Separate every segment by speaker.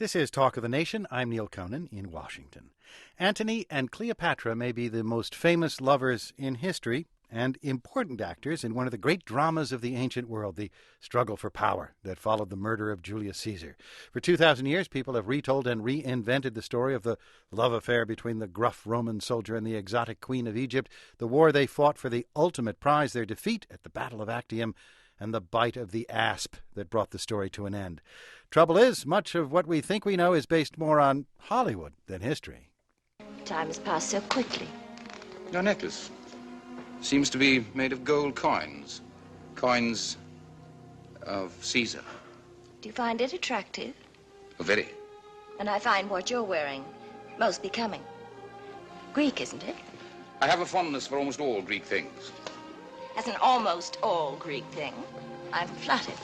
Speaker 1: This is Talk of the Nation. I'm Neil Conan in Washington. Antony and Cleopatra may be the most famous lovers in history and important actors in one of the great dramas of the ancient world, the struggle for power that followed the murder of Julius Caesar. For 2,000 years, people have retold and reinvented the story of the love affair between the gruff Roman soldier and the exotic queen of Egypt, the war they fought for the ultimate prize, their defeat at the Battle of Actium, and the bite of the asp that brought the story to an end. Trouble is, much of what we think we know is based more on Hollywood than history.
Speaker 2: Time has passed so quickly.
Speaker 3: Your necklace seems to be made of gold coins. Coins of Caesar.
Speaker 2: Do you find it attractive?
Speaker 3: Oh, very.
Speaker 2: And I find what you're wearing most becoming. Greek, isn't it?
Speaker 3: I have a fondness for almost all Greek things.
Speaker 2: As an almost all Greek thing, I'm flattered.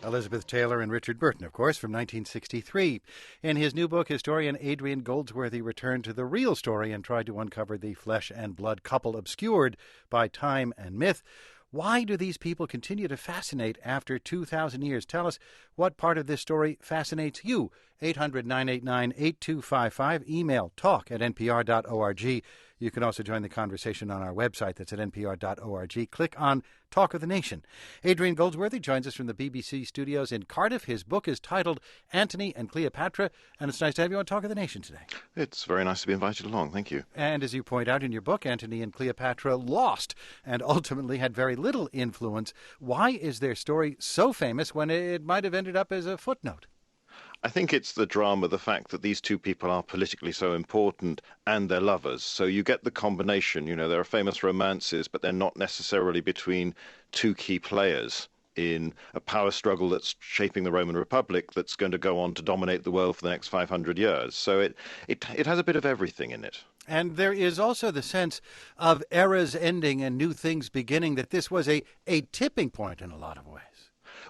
Speaker 1: Elizabeth Taylor and Richard Burton, of course, from 1963. In his new book, historian Adrian Goldsworthy returned to the real story and tried to uncover the flesh and blood couple obscured by time and myth. Why do these people continue to fascinate after 2,000 years? Tell us what part of this story fascinates you. 800-989-8255. Email talk@npr.org. You can also join the conversation on our website. That's at npr.org. Click on Talk of the Nation. Adrian Goldsworthy joins us from the BBC studios in Cardiff. His book is titled Antony and Cleopatra, and it's nice to have you on Talk of the Nation today.
Speaker 4: It's very nice to be invited along. Thank you.
Speaker 1: And as you point out in your book, Antony and Cleopatra lost and ultimately had very little influence. Why is their story so famous when it might have ended up as a footnote?
Speaker 4: I think it's the drama, the fact that these two people are politically so important and they're lovers. So you get the combination. You know, there are famous romances, but they're not necessarily between two key players in a power struggle that's shaping the Roman Republic that's going to go on to dominate the world for the next 500 years. So it has a bit of everything in it.
Speaker 1: And there is also the sense of eras ending and new things beginning, that this was a tipping point in a lot of ways.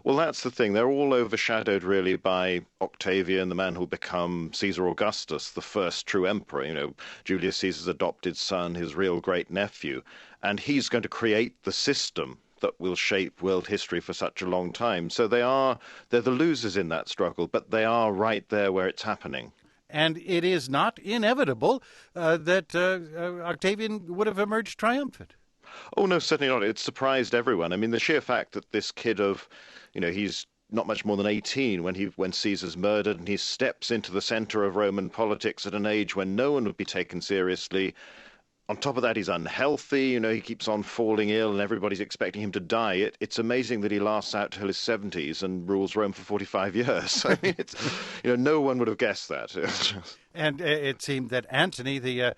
Speaker 4: Well, that's the thing. They're all overshadowed, really, by Octavian, the man who'll become Caesar Augustus, the first true emperor, you know, Julius Caesar's adopted son, his real great-nephew. And he's going to create the system that will shape world history for such a long time. So they're the losers in that struggle, but they are right there where it's happening.
Speaker 1: And it is not inevitable that Octavian would have emerged triumphant.
Speaker 4: Oh, no, certainly not. It surprised everyone. I mean, the sheer fact that this kid of, you know, he's not much more than 18 when Caesar's murdered, and he steps into the center of Roman politics at an age when no one would be taken seriously. On top of that, he's unhealthy. You know, he keeps on falling ill, and everybody's expecting him to die. It's amazing that he lasts out till his 70s and rules Rome for 45 years. I mean, no one would have guessed that.
Speaker 1: And it seemed that Antony, the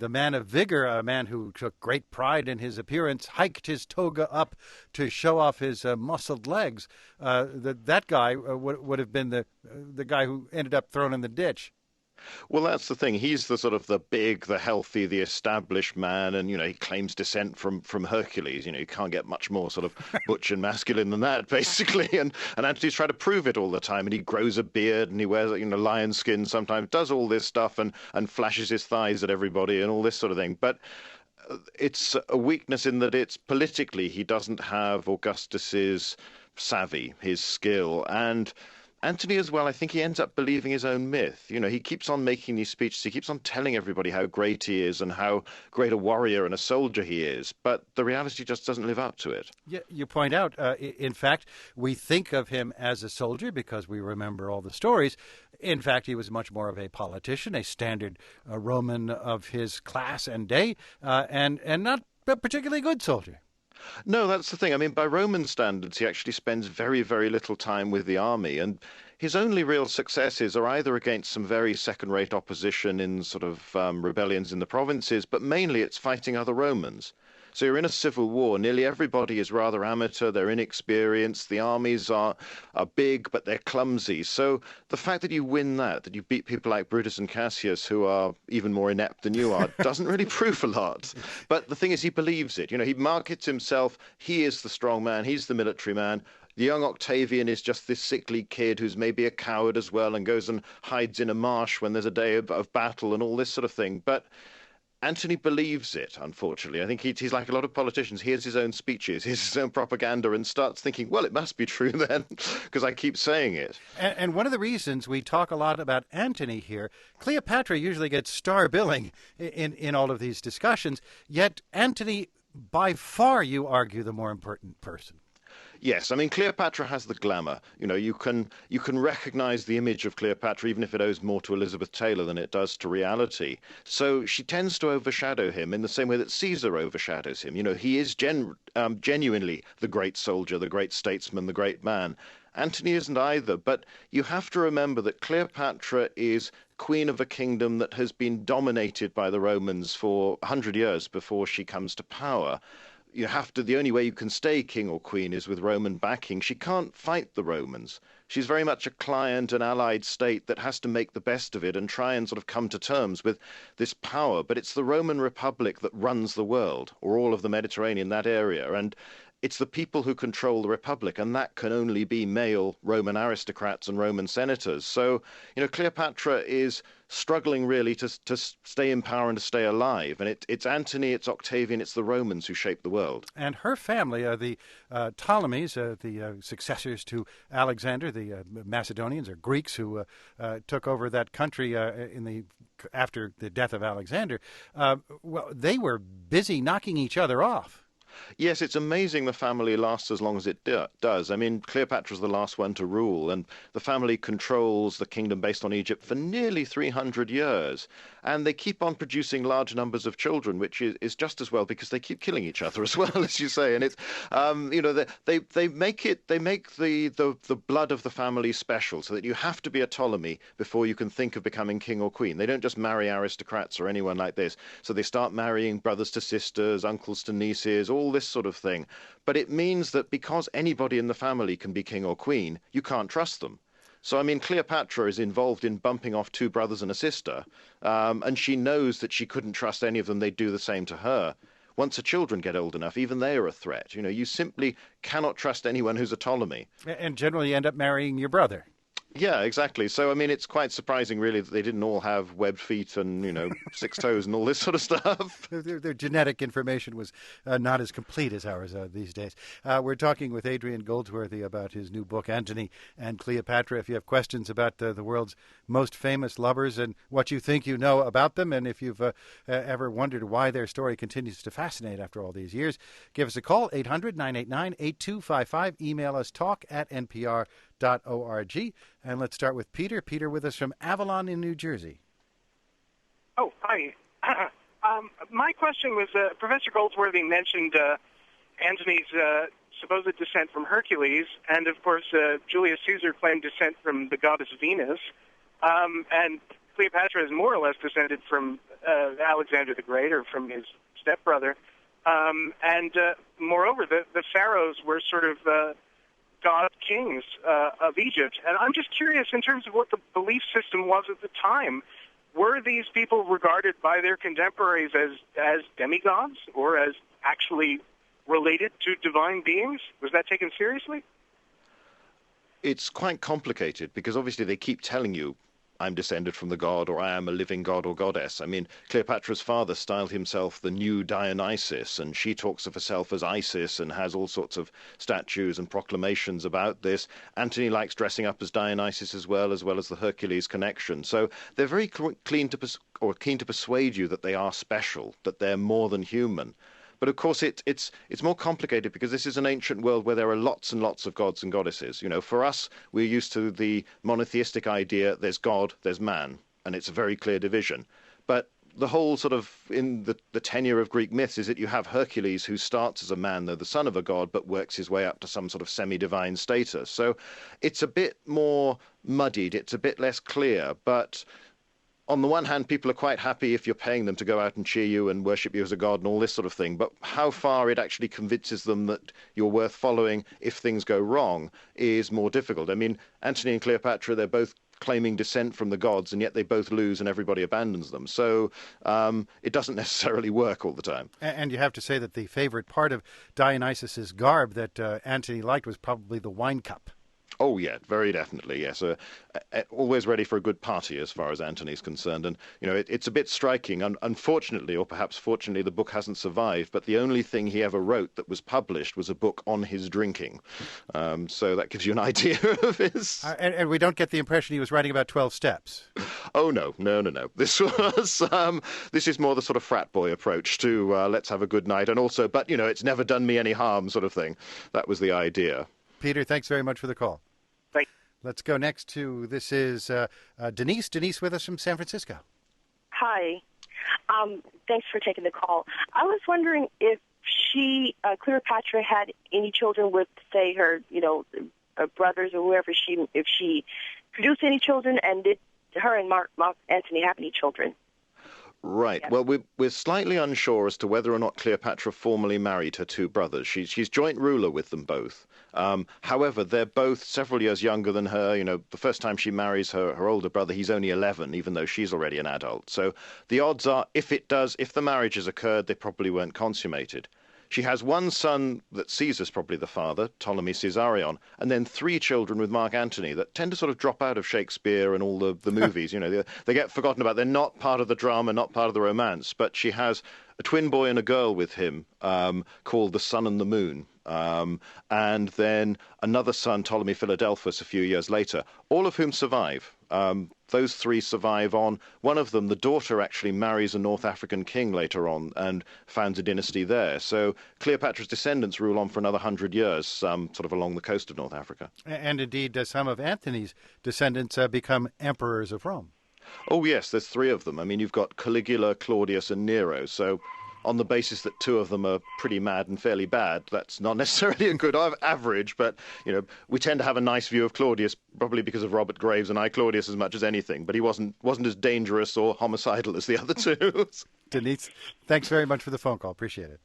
Speaker 1: man of vigor, a man who took great pride in his appearance, hiked his toga up to show off his muscled legs. That guy would have been the guy who ended up thrown in the ditch.
Speaker 4: Well, that's the thing. He's the sort of the big, the healthy, the established man, and, you know, he claims descent from Hercules. You know, you can't get much more sort of butch and masculine than that, basically. And Antony's trying to prove it all the time, and he grows a beard, and he wears, you know, lion skin sometimes, does all this stuff, and flashes his thighs at everybody, and all this sort of thing. But it's a weakness in that it's politically, he doesn't have Augustus's savvy, his skill, and Antony as well, I think he ends up believing his own myth. You know, he keeps on making these speeches. He keeps on telling everybody how great he is and how great a warrior and a soldier he is. But the reality just doesn't live up to it.
Speaker 1: Yeah, you point out, in fact, we think of him as a soldier because we remember all the stories. In fact, he was much more of a politician, a standard Roman of his class and day, and not a particularly good soldier.
Speaker 4: No, that's the thing. I mean, by Roman standards, he actually spends very, very little time with the army. And his only real successes are either against some very second-rate opposition in sort of rebellions in the provinces, but mainly it's fighting other Romans. So you're in a civil war. Nearly everybody is rather amateur. They're inexperienced. The armies are big, but they're clumsy. So the fact that you win that you beat people like Brutus and Cassius, who are even more inept than you are, doesn't really prove a lot. But the thing is, he believes it. You know, he markets himself. He is the strong man. He's the military man. The young Octavian is just this sickly kid who's maybe a coward as well and goes and hides in a marsh when there's a day of battle and all this sort of thing. But Antony believes it, unfortunately. I think he's like a lot of politicians. Hears his own speeches, hears his own propaganda, and starts thinking, well, it must be true then, because I keep saying it.
Speaker 1: And one of the reasons we talk a lot about Antony here, Cleopatra usually gets star billing in all of these discussions, yet Antony, by far, you argue, the more important person.
Speaker 4: Yes, I mean Cleopatra has the glamour. You can recognize the image of Cleopatra even if it owes more to Elizabeth Taylor than it does to reality. So she tends to overshadow him in the same way that Caesar overshadows him. He is genuinely the great soldier, the great statesman, the great man. Antony isn't either, but you have to remember that Cleopatra is queen of a kingdom that has been dominated by the Romans for 100 years before she comes to power. The only way you can stay king or queen is with Roman backing. She can't fight the Romans. She's very much a client, an allied state that has to make the best of it and try and sort of come to terms with this power. But it's the Roman Republic that runs the world, or all of the Mediterranean, that area. And it's the people who control the Republic, and that can only be male Roman aristocrats and Roman senators. So, Cleopatra is struggling really to stay in power and to stay alive. And it's Antony, it's Octavian, it's the Romans who shape the world.
Speaker 1: And her family, the Ptolemies, the successors to Alexander, the Macedonians or Greeks who took over that country after the death of Alexander, they were busy knocking each other off.
Speaker 4: Yes, it's amazing the family lasts as long as it does. I mean, Cleopatra's the last one to rule, and the family controls the kingdom based on Egypt for nearly 300 years. And they keep on producing large numbers of children, which is just as well because they keep killing each other as well, as you say. And it's, they make the blood of the family special, so that you have to be a Ptolemy before you can think of becoming king or queen. They don't just marry aristocrats or anyone like this. So they start marrying brothers to sisters, uncles to nieces, all this sort of thing. But it means that because anybody in the family can be king or queen, you can't trust them. So, I mean, Cleopatra is involved in bumping off two brothers and a sister, and she knows that she couldn't trust any of them. They'd do the same to her. Once her children get old enough, even they are a threat. You simply cannot trust anyone who's a Ptolemy.
Speaker 1: And generally end up marrying your brother.
Speaker 4: Yeah, exactly. So, I mean, it's quite surprising, really, that they didn't all have webbed feet and, 6 toes and all this sort of stuff.
Speaker 1: Their genetic information was not as complete as ours these days. We're talking with Adrian Goldsworthy about his new book, Antony and Cleopatra. If you have questions about the world's most famous lovers and what you think you know about them, and if you've ever wondered why their story continues to fascinate after all these years, give us a call, 800-989-8255. Email us talk@npr.org. And let's start with Peter. Peter with us from Avalon in New Jersey.
Speaker 5: Oh, hi. My question was, Professor Goldsworthy mentioned Antony's supposed descent from Hercules, and of course Julius Caesar claimed descent from the goddess Venus, and Cleopatra is more or less descended from Alexander the Great, or from his stepbrother, and moreover, the pharaohs were sort of god kings of Egypt. And I'm just curious, in terms of what the belief system was at the time, were these people regarded by their contemporaries as demigods, or as actually related to divine beings? Was that taken seriously?
Speaker 4: It's quite complicated, because obviously they keep telling you, I'm descended from the god, or I am a living god or goddess. I mean, Cleopatra's father styled himself the new Dionysus, and she talks of herself as Isis and has all sorts of statues and proclamations about this. Antony likes dressing up as Dionysus as well as the Hercules connection. So they're very keen to persuade you that they are special, that they're more than human. But of course, it's more complicated because this is an ancient world where there are lots and lots of gods and goddesses. For us, we're used to the monotheistic idea: there's God, there's man, and it's a very clear division. But the whole sort of, in the tenure of Greek myths, is that you have Hercules, who starts as a man, though the son of a god, but works his way up to some sort of semi-divine status. So it's a bit more muddied, it's a bit less clear, but on the one hand, people are quite happy if you're paying them to go out and cheer you and worship you as a god and all this sort of thing. But how far it actually convinces them that you're worth following if things go wrong is more difficult. I mean, Antony and Cleopatra, they're both claiming descent from the gods, and yet they both lose and everybody abandons them. So it doesn't necessarily work all the time.
Speaker 1: And you have to say that the favorite part of Dionysus's garb that Antony liked was probably the wine cup.
Speaker 4: Oh, yeah, very definitely, yes. Always ready for a good party as far as Antony's concerned. And, it's a bit striking. Unfortunately, or perhaps fortunately, the book hasn't survived, but the only thing he ever wrote that was published was a book on his drinking. So that gives you an idea of his...
Speaker 1: And we don't get the impression he was writing about 12 steps.
Speaker 4: Oh, no. This is more the sort of frat boy approach to let's have a good night. And also, but, it's never done me any harm sort of thing. That was the idea.
Speaker 1: Peter, thanks very much for the call. Let's go next to, this is Denise. Denise with us from San Francisco.
Speaker 6: Hi. Thanks for taking the call. I was wondering if Cleopatra had any children with, say, her, brothers or whoever, if she produced any children, and did her and Mark Antony have any children?
Speaker 4: Right.
Speaker 6: Yeah.
Speaker 4: Well, we're slightly unsure as to whether or not Cleopatra formally married her two brothers. She's joint ruler with them both. However, they're both several years younger than her. The first time she marries her older brother, he's only 11, even though she's already an adult. So the odds are, if the marriage has occurred, they probably weren't consummated. She has one son that Caesar's probably the father, Ptolemy Caesarion, and then 3 children with Mark Antony that tend to sort of drop out of Shakespeare and all the movies. They get forgotten about. They're not part of the drama, not part of the romance. But she has a twin boy and a girl with him called the Sun and the Moon. And then another son, Ptolemy Philadelphus, a few years later, all of whom survive. Those 3 survive on. One of them, the daughter, actually marries a North African king later on and founds a dynasty there. So Cleopatra's descendants rule on for another 100 years, sort of along the coast of North Africa.
Speaker 1: And indeed, some of Antony's descendants become emperors of Rome.
Speaker 4: Oh, yes, there's 3 of them. I mean, you've got Caligula, Claudius, and Nero. So on the basis that 2 of them are pretty mad and fairly bad, that's not necessarily a good average, but, we tend to have a nice view of Claudius, probably because of Robert Graves, and I Claudius as much as anything, but he wasn't as dangerous or homicidal as the other 2.
Speaker 1: Denise, thanks very much for the phone call. Appreciate it.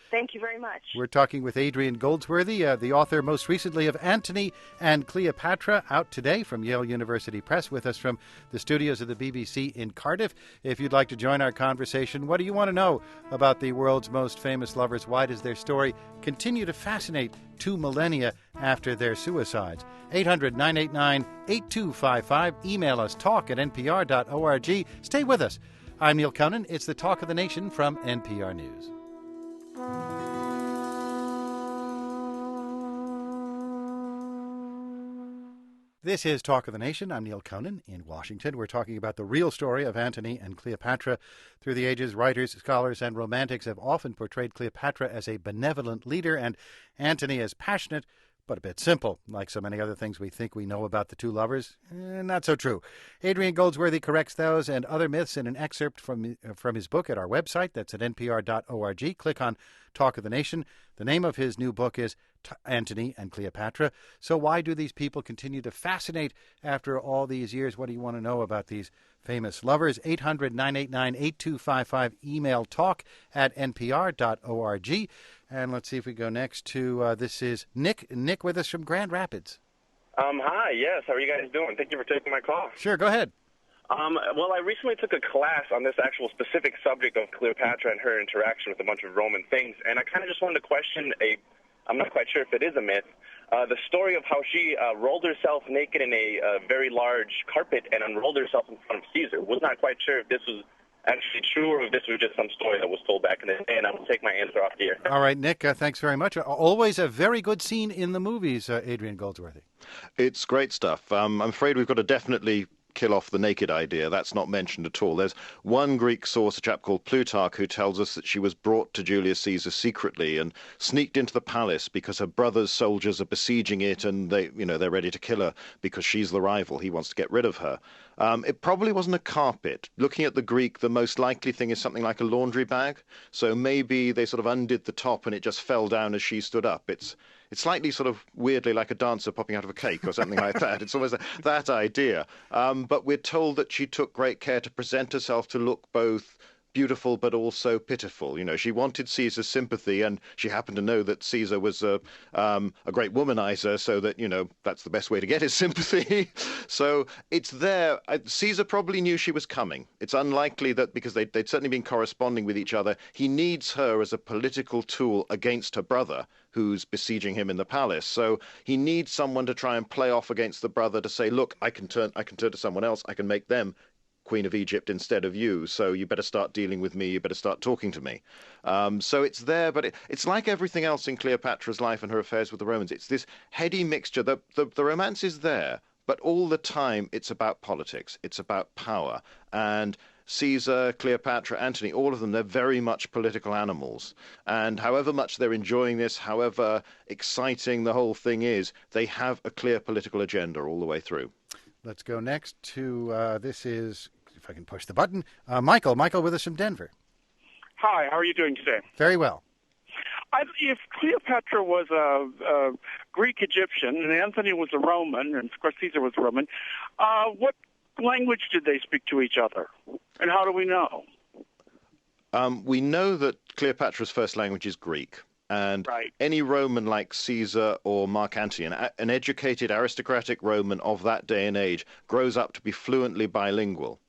Speaker 6: Thank you very much.
Speaker 1: We're talking with Adrian Goldsworthy, the author most recently of Antony and Cleopatra, out today from Yale University Press, with us from the studios of the BBC in Cardiff. If you'd like to join our conversation, what do you want to know about the world's most famous lovers? Why does their story continue to fascinate 2 millennia after their suicides? 800-989-8255. Email us, talk@npr.org. Stay with us. I'm Neil Conan. It's the Talk of the Nation from NPR News. This is Talk of the Nation. I'm Neil Conan in Washington. We're talking about the real story of Antony and Cleopatra. Through the ages, writers, scholars, and romantics have often portrayed Cleopatra as a benevolent leader and Antony as passionate, but a bit simple. Like so many other things we think we know about the 2 lovers, not so true. Adrian Goldsworthy corrects those and other myths in an excerpt from his book at our website. That's at npr.org. Click on Talk of the Nation. The name of his new book is Antony and Cleopatra. So why do these people continue to fascinate after all these years? What do you want to know about these famous lovers? 800-989-8255. Email talk@npr.org. And let's see if we go next to, this is Nick. Nick with us from Grand Rapids.
Speaker 7: Hi, yes. How are you guys doing? Thank you for taking my call.
Speaker 1: Sure, go ahead.
Speaker 7: Well, I recently took a class on this actual specific subject of Cleopatra and her interaction with a bunch of Roman things, and I kind of just wanted to question I'm not quite sure if it is a myth, the story of how she rolled herself naked in a very large carpet and unrolled herself in front of Caesar. Was not quite sure if this was actually true or if this was just some story that was told back in the day, and I will take my answer off the air.
Speaker 1: All right, Nick, thanks very much. Always a very good scene in the movies, Adrian Goldsworthy.
Speaker 4: It's great stuff. I'm afraid we've got to definitely kill off the naked idea. That's not mentioned at all. There's one Greek source, a chap called Plutarch, who tells us that she was brought to Julius Caesar secretly and sneaked into the palace because her brother's soldiers are besieging it, and they're ready to kill her because she's the rival. He wants to get rid of her. It probably wasn't a carpet. Looking at the Greek, the most likely thing is something like a laundry bag. So maybe they sort of undid the top and it just fell down as she stood up. It's slightly sort of weirdly like a dancer popping out of a cake or something like that. It's almost that idea. But we're told that she took great care to present herself to look both beautiful but also pitiful. She wanted Caesar's sympathy, and she happened to know that Caesar was a great womanizer, so that, that's the best way to get his sympathy. So it's there. Caesar probably knew she was coming. It's unlikely that, because they'd certainly been corresponding with each other, he needs her as a political tool against her brother, who's besieging him in the palace. So he needs someone to try and play off against the brother to say, look, I can turn to someone else. I can make them Queen of Egypt instead of you, so you better start dealing with me, you better start talking to me. So it's there, but it's like everything else in Cleopatra's life and her affairs with the Romans. It's this heady mixture. The romance is there, but all the time it's about politics, it's about power. And Caesar, Cleopatra, Antony, all of them, they're very much political animals. And however much they're enjoying this, however exciting the whole thing is, they have a clear political agenda all the way through.
Speaker 1: Let's go next to, this is, if I can push the button, Michael. Michael with us from Denver.
Speaker 8: Hi, how are you doing today?
Speaker 1: Very well.
Speaker 8: If Cleopatra was a Greek-Egyptian and Anthony was a Roman, and of course Caesar was Roman, what language did they speak to each other? And how do we know?
Speaker 4: We know that Cleopatra's first language is Greek. And any Roman like Caesar or Mark Antony, an educated aristocratic Roman of that day and age, grows up to be fluently bilingual.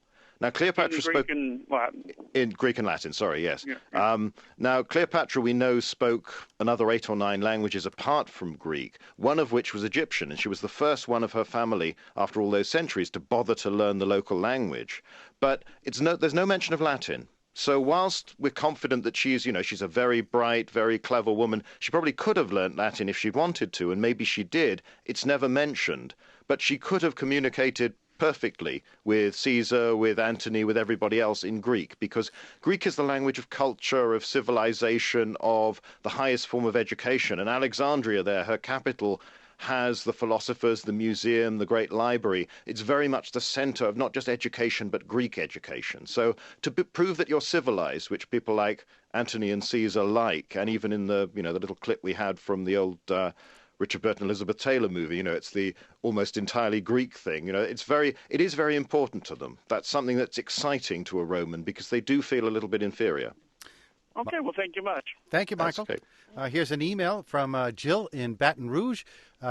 Speaker 4: Now, Cleopatra spoke
Speaker 8: in Latin.
Speaker 4: In Greek and Latin, sorry, yes.
Speaker 8: Yeah.
Speaker 4: Now, Cleopatra, we know, spoke another 8 or 9 languages apart from Greek, one of which was Egyptian, and she was the first one of her family, after all those centuries, to bother to learn the local language. But there's no mention of Latin. So whilst we're confident that she's a very bright, very clever woman, she probably could have learnt Latin if she'd wanted to, and maybe she did. It's never mentioned. But she could have communicated perfectly with Caesar, with Antony, with everybody else in Greek, because Greek is the language of culture, of civilization, of the highest form of education. And Alexandria there, her capital, has the philosophers, the museum, the great library. It's very much the center of not just education, but Greek education. So to prove that you're civilized, which people like Antony and Caesar like, and even in the little clip we had from the old Richard Burton Elizabeth Taylor movie, it's the almost entirely Greek thing. It is very important to them. That's something that's exciting to a Roman, because they do feel a little bit inferior.
Speaker 8: Okay, well, thank you much.
Speaker 1: Thank you, Michael.
Speaker 4: Okay.
Speaker 1: Here's an email from Jill in Baton Rouge.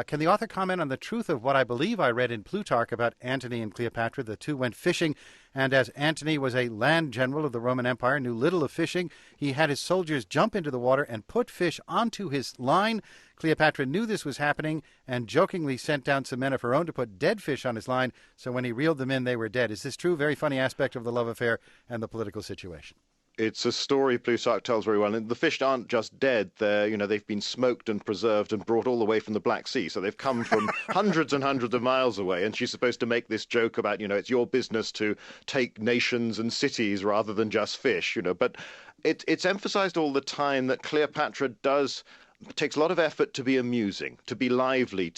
Speaker 1: Can the author comment on the truth of what I believe I read in Plutarch about Antony and Cleopatra? The two went fishing, and as Antony was a land general of the Roman Empire, knew little of fishing, he had his soldiers jump into the water and put fish onto his line. Cleopatra knew this was happening and jokingly sent down some men of her own to put dead fish on his line, so when he reeled them in, they were dead. Is this true? Very funny aspect of the love affair and the political situation.
Speaker 4: It's a story Plutarch tells very well. And the fish aren't just dead. They've been smoked and preserved and brought all the way from the Black Sea. So they've come from hundreds and hundreds of miles away. And she's supposed to make this joke about, it's your business to take nations and cities rather than just fish, But it's emphasized all the time that Cleopatra takes a lot of effort to be amusing, to be lively,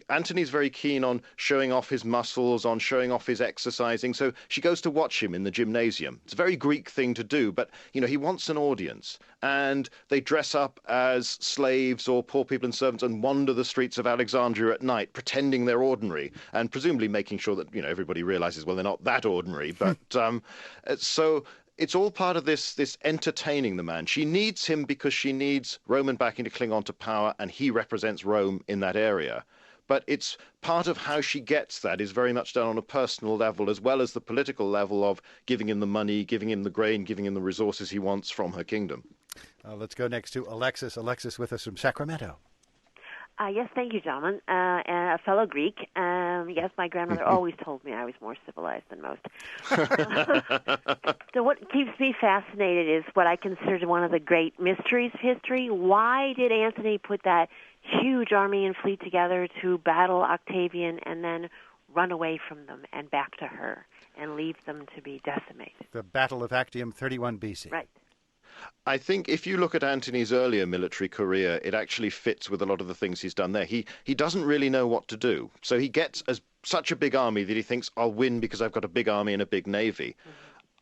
Speaker 4: Antony's very keen on showing off his muscles, on showing off his exercising, so she goes to watch him in the gymnasium. It's a very Greek thing to do, but, he wants an audience, and they dress up as slaves or poor people and servants and wander the streets of Alexandria at night, pretending they're ordinary, and presumably making sure that, everybody realizes, well, they're not that ordinary, but, so it's all part of this entertaining the man. She needs him because she needs Roman backing to cling on to power, and he represents Rome in that area. But it's part of how she gets that is very much done on a personal level, as well as the political level of giving him the money, giving him the grain, giving him the resources he wants from her kingdom.
Speaker 1: Let's go next to Alexis. Alexis with us from Sacramento.
Speaker 9: Yes, thank you, gentlemen. And a fellow Greek. Yes, my grandmother always told me I was more civilized than most. So what keeps me fascinated is what I consider one of the great mysteries of history. Why did Antony put that huge army and fleet together to battle Octavian and then run away from them and back to her and leave them to be decimated?
Speaker 1: The Battle of Actium, 31 BC.
Speaker 9: Right.
Speaker 4: I think if you look at Antony's earlier military career, it actually fits with a lot of the things he's done there. He doesn't really know what to do. So he gets such a big army that he thinks, I'll win because I've got a big army and a big navy. Mm-hmm.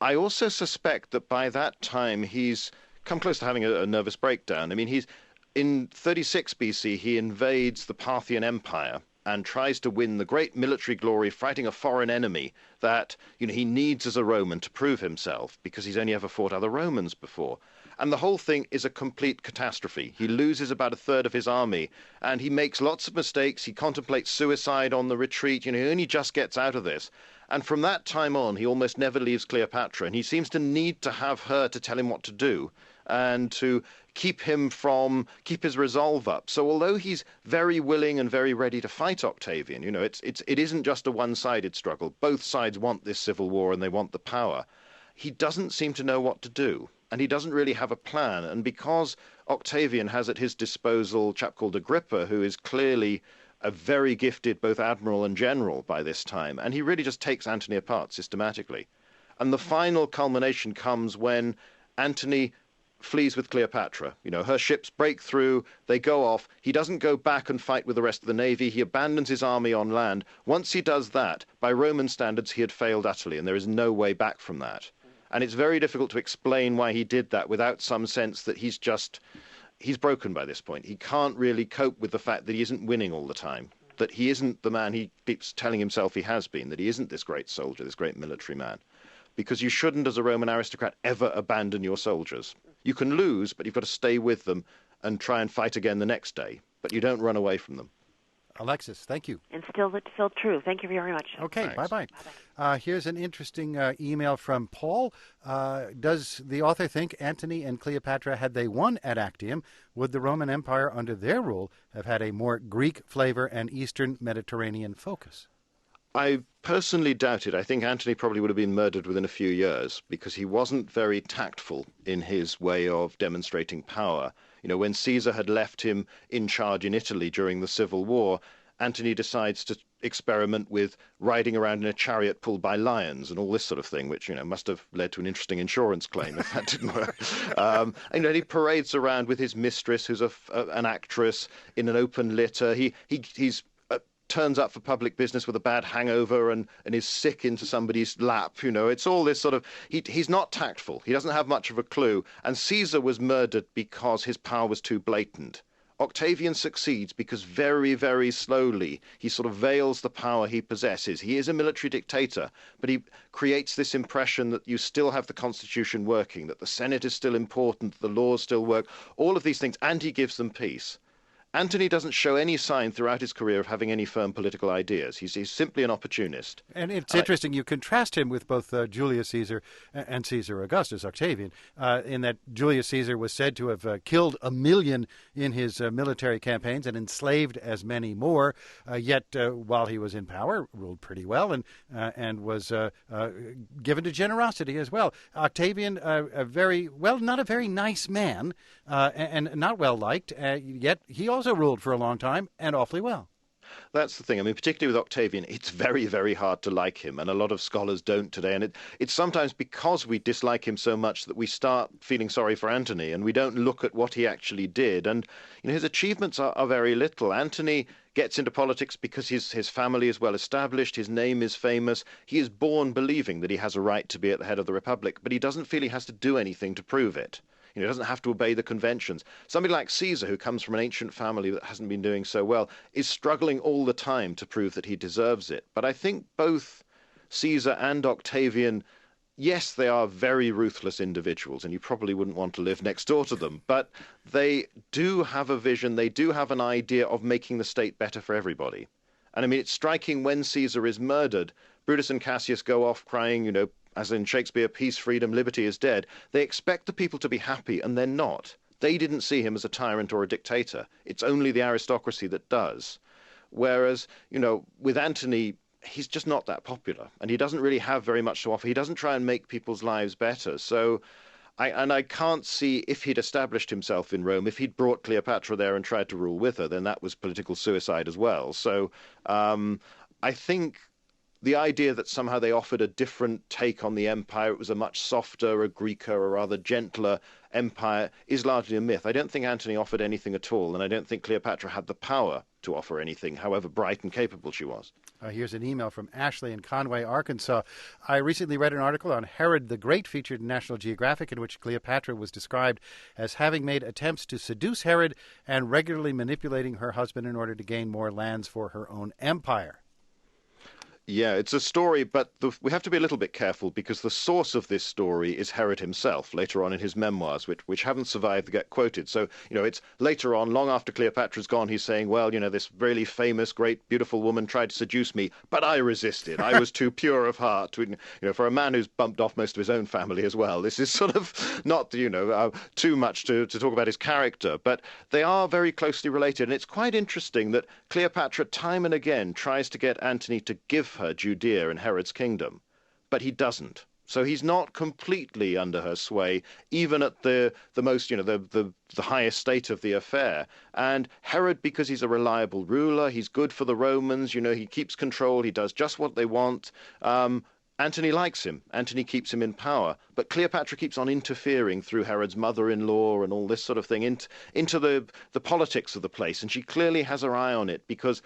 Speaker 4: I also suspect that by that time he's come close to having a nervous breakdown. I mean, in 36 BC, he invades the Parthian Empire. and tries to win the great military glory fighting a foreign enemy that, he needs as a Roman to prove himself because he's only ever fought other Romans before. And the whole thing is a complete catastrophe. He loses about a third of his army, and he makes lots of mistakes. He contemplates suicide on the retreat. He only just gets out of this. And from that time on, he almost never leaves Cleopatra, and he seems to need to have her to tell him what to do and to keep his resolve up. So although he's very willing and very ready to fight Octavian, it isn't just a one-sided struggle. Both sides want this civil war and they want the power. He doesn't seem to know what to do, and he doesn't really have a plan. And because Octavian has at his disposal a chap called Agrippa, who is clearly a very gifted both admiral and general by this time, and he really just takes Antony apart systematically. And the final culmination comes when Antony flees with Cleopatra. Her ships break through, they go off. He doesn't go back and fight with the rest of the navy. He abandons his army on land. Once he does that, by Roman standards, he had failed utterly, and there is no way back from that. And it's very difficult to explain why he did that without some sense that he's broken by this point. He can't really cope with the fact that he isn't winning all the time, that he isn't the man he keeps telling himself he has been, that he isn't this great soldier, this great military man. Because you shouldn't, as a Roman aristocrat, ever abandon your soldiers. You can lose, but you've got to stay with them and try and fight again the next day. But you don't run away from them.
Speaker 1: Alexis, thank you.
Speaker 9: And still true. Thank you very much.
Speaker 1: Okay,
Speaker 4: Thanks.
Speaker 1: bye-bye. Here's an interesting email from Paul. Does the author think Antony and Cleopatra, had they won at Actium, would the Roman Empire under their rule have had a more Greek flavor and Eastern Mediterranean focus?
Speaker 4: I personally doubt it. I think Antony probably would have been murdered within a few years because he wasn't very tactful in his way of demonstrating power. When Caesar had left him in charge in Italy during the Civil War, Antony decides to experiment with riding around in a chariot pulled by lions and all this sort of thing, which, must have led to an interesting insurance claim if that didn't work. And he parades around with his mistress, who's an actress, in an open litter. He's turns up for public business with a bad hangover and is sick into somebody's lap. It's all this sort of... He's not tactful. He doesn't have much of a clue. And Caesar was murdered because his power was too blatant. Octavian succeeds because very, very slowly he sort of veils the power he possesses. He is a military dictator, but he creates this impression that you still have the constitution working, that the Senate is still important, the laws still work, all of these things, and he gives them peace. Antony doesn't show any sign throughout his career of having any firm political ideas. He's simply an opportunist.
Speaker 1: And it's interesting, you contrast him with both Julius Caesar and Caesar Augustus, Octavian, in that Julius Caesar was said to have killed 1 million in his military campaigns and enslaved as many more, yet while he was in power, ruled pretty well and was given to generosity as well. Octavian, not a very nice man and not well-liked, yet he also ruled for a long time and awfully well.
Speaker 4: That's the thing. I mean, particularly with Octavian, it's very, very hard to like him, and a lot of scholars don't today. And it's sometimes because we dislike him so much that we start feeling sorry for Antony, and we don't look at what he actually did. And his achievements are very little. Antony gets into politics because his family is well established, his name is famous. He is born believing that he has a right to be at the head of the Republic, but he doesn't feel he has to do anything to prove it. He doesn't have to obey the conventions. Somebody like Caesar, who comes from an ancient family that hasn't been doing so well, is struggling all the time to prove that he deserves it. But I think both Caesar and Octavian, yes, they are very ruthless individuals, and you probably wouldn't want to live next door to them, but they do have a vision, they do have an idea of making the state better for everybody. And I mean, it's striking when Caesar is murdered, Brutus and Cassius go off crying, as in Shakespeare, peace, freedom, liberty is dead. They expect the people to be happy, and they're not. They didn't see him as a tyrant or a dictator. It's only the aristocracy that does. Whereas, with Antony, he's just not that popular, and he doesn't really have very much to offer. He doesn't try and make people's lives better. So I can't see, if he'd established himself in Rome, if he'd brought Cleopatra there and tried to rule with her, then that was political suicide as well. So I think the idea that somehow they offered a different take on the empire, it was a much softer, a Greeker, a rather gentler empire, is largely a myth. I don't think Antony offered anything at all, and I don't think Cleopatra had the power to offer anything, however bright and capable she was.
Speaker 1: Here's an email from Ashley in Conway, Arkansas. I recently read an article on Herod the Great featured in National Geographic in which Cleopatra was described as having made attempts to seduce Herod and regularly manipulating her husband in order to gain more lands for her own empire.
Speaker 4: Yeah, it's a story, but we have to be a little bit careful because the source of this story is Herod himself, later on in his memoirs, which haven't survived to get quoted. So, it's later on, long after Cleopatra's gone, he's saying, well, this really famous, great, beautiful woman tried to seduce me, but I resisted. I was too pure of heart. For a man who's bumped off most of his own family as well, this is sort of not, too much to talk about his character, but they are very closely related. And it's quite interesting that Cleopatra time and again tries to get Antony to give her Judea and Herod's kingdom, but he doesn't. So he's not completely under her sway, even at the most, the highest state of the affair. And Herod, because he's a reliable ruler, he's good for the Romans, he keeps control, he does just what they want. Antony likes him. Antony keeps him in power. But Cleopatra keeps on interfering through Herod's mother-in-law and all this sort of thing into the politics of the place. And she clearly has her eye on it because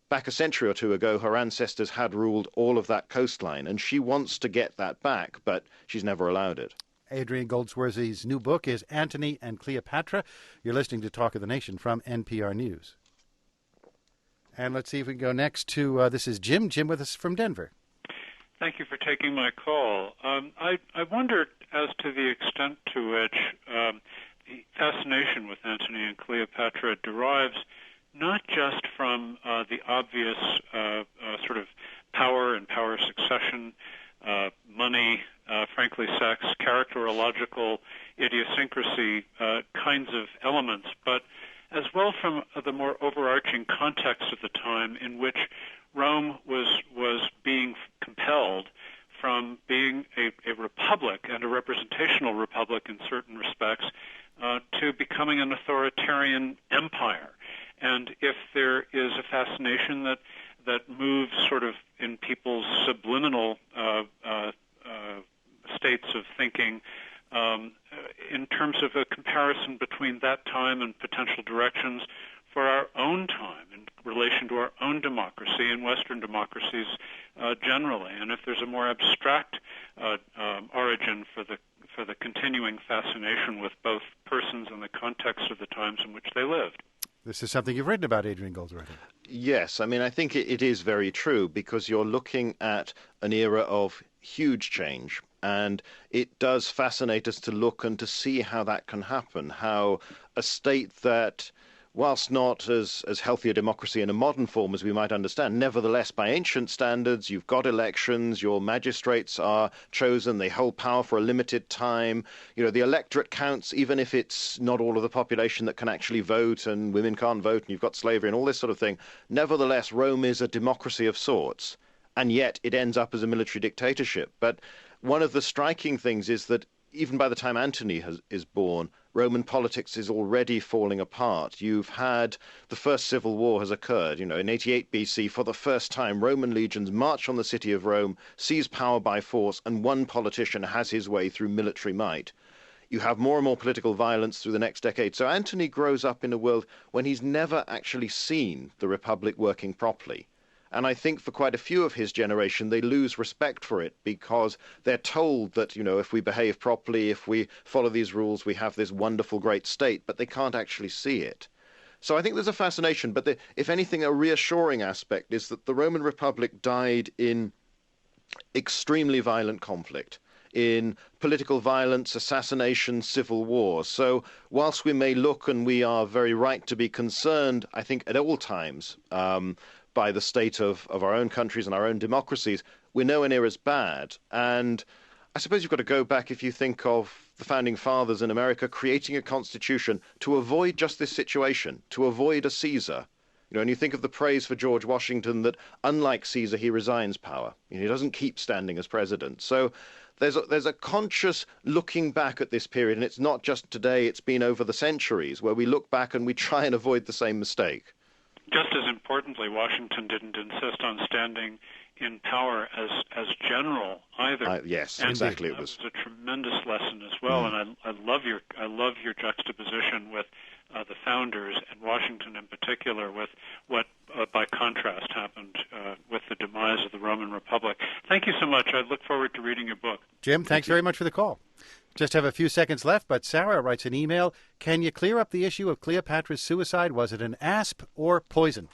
Speaker 4: back a century or two ago, her ancestors had ruled all of that coastline, and she wants to get that back, but she's never allowed it.
Speaker 1: Adrian Goldsworthy's new book is Antony and Cleopatra. You're listening to Talk of the Nation from NPR News. And let's see if we can go next to, this is Jim. Jim with us from Denver.
Speaker 10: Thank you for taking my call. I wondered as to the extent to which the fascination with Antony and Cleopatra derives not just from the obvious sort of power and power succession, money, frankly, sex, characterological idiosyncrasy kinds of elements, but as well from the more overarching context of the time in which Rome was being compelled from being a republic and a representational republic in certain respects to becoming an authoritarian empire. And if there is a fascination that moves sort of in people's subliminal states of thinking in terms of a comparison between that time and potential directions for our own time in relation to our own democracy and Western democracies generally, and if there's a more abstract origin for the continuing fascination with both persons and the context of the times in which they lived.
Speaker 1: This is something you've written about, Adrian Goldsworthy.
Speaker 4: Yes, I think it is very true because you're looking at an era of huge change, and it does fascinate us to look and to see how that can happen, how a state that, whilst not as healthy a democracy in a modern form as we might understand, nevertheless, by ancient standards, you've got elections, your magistrates are chosen, they hold power for a limited time. The electorate counts, even if it's not all of the population that can actually vote, and women can't vote, and you've got slavery and all this sort of thing. Nevertheless, Rome is a democracy of sorts, and yet it ends up as a military dictatorship. But one of the striking things is that even by the time Antony is born, Roman politics is already falling apart. You've had the first civil war has occurred. In 88 BC, for the first time, Roman legions march on the city of Rome, seize power by force, and one politician has his way through military might. You have more and more political violence through the next decade. So Antony grows up in a world when he's never actually seen the Republic working properly. And I think for quite a few of his generation, they lose respect for it because they're told that, if we behave properly, if we follow these rules, we have this wonderful, great state, but they can't actually see it. So I think there's a fascination, but if anything, a reassuring aspect is that the Roman Republic died in extremely violent conflict, in political violence, assassination, civil war. So whilst we may look, and we are very right to be concerned, I think at all times, by the state of our own countries and our own democracies, we know an era's bad. And I suppose you've got to go back, if you think of the founding fathers in America creating a constitution to avoid just this situation, to avoid a Caesar. And you think of the praise for George Washington that, unlike Caesar, he resigns power. He doesn't keep standing as president. So there's a conscious looking back at this period, and it's not just today, it's been over the centuries, where we look back and we try and avoid the same mistake.
Speaker 10: Just as importantly, Washington didn't insist on standing in power as general either.
Speaker 4: Yes,
Speaker 10: and
Speaker 4: exactly.
Speaker 10: That
Speaker 4: It was
Speaker 10: a tremendous lesson as well, and I love your juxtaposition with the founders and Washington in particular, with what by contrast happened with the demise of the Roman Republic. Thank you so much. I look forward to reading your book.
Speaker 1: Jim, thanks very much for the call. Just have a few seconds left, but Sarah writes an email. Can you clear up the issue of Cleopatra's suicide? Was it an asp or poison?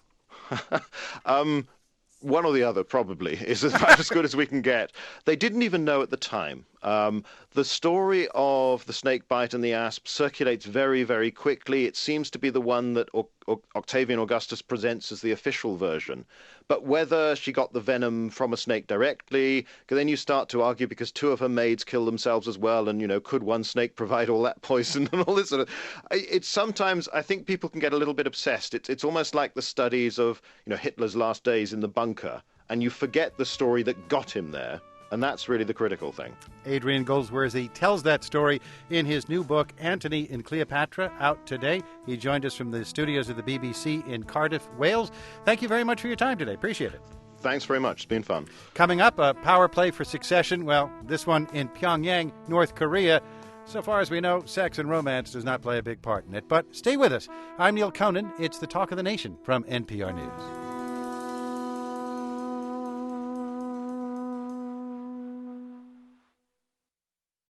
Speaker 4: One or the other, probably, is about as good as we can get. They didn't even know at the time. The story of the snake bite and the asp circulates very, very quickly. It seems to be the one that Octavian Augustus presents as the official version. But whether she got the venom from a snake directly, then you start to argue because two of her maids killed themselves as well, and, could one snake provide all that poison and all this sort of... It's sometimes, I think people can get a little bit obsessed. It's almost like the studies of, Hitler's last days in the bunker, and you forget the story that got him there. And that's really the critical thing.
Speaker 1: Adrian Goldsworthy tells that story in his new book, Antony and Cleopatra, out today. He joined us from the studios of the BBC in Cardiff, Wales. Thank you very much for your time today. Appreciate it.
Speaker 4: Thanks very much. It's been fun.
Speaker 1: Coming up, a power play for succession. Well, this one in Pyongyang, North Korea. So far as we know, sex and romance does not play a big part in it. But stay with us. I'm Neil Conan. It's the Talk of the Nation from NPR News.